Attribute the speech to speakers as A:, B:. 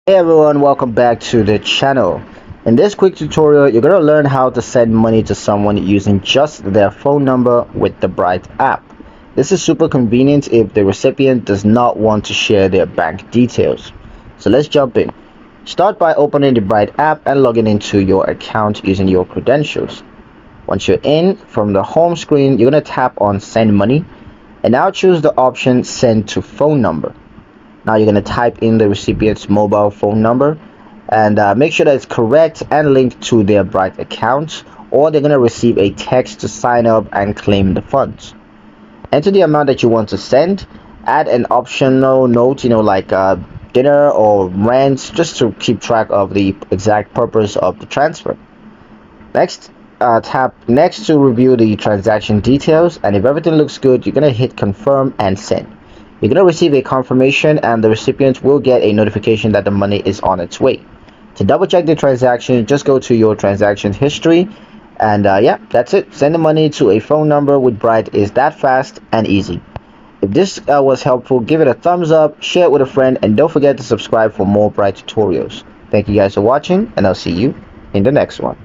A: Hey everyone, welcome back to the channel. In this quick tutorial, you're going to learn how to send money to someone using just their phone number with the Bright app. This is super convenient if the recipient does not want to share their bank details. So let's jump in. Start by opening the Bright app and logging into your account using your credentials. Once you're in, from the home screen, you're going to tap on Send Money and now choose the option Send to Phone Number. Now you're going to type in the recipient's mobile phone number and make sure that it's correct and linked to their Bright account, or they're going to receive a text to sign up and claim the funds. Enter the amount that you want to send, add an optional note, like dinner or rent, just to keep track of the exact purpose of the transfer. Next, tap next to review the transaction details, and if everything looks good, you're going to hit confirm and send. You're going to receive a confirmation and the recipient will get a notification that the money is on its way. To double check the transaction, just go to your transaction history and yeah, that's it. Send the money to a phone number with Bright is that fast and easy. If this was helpful, give it a thumbs up, share it with a friend, and don't forget to subscribe for more Bright tutorials. Thank you guys for watching, and I'll see you in the next one.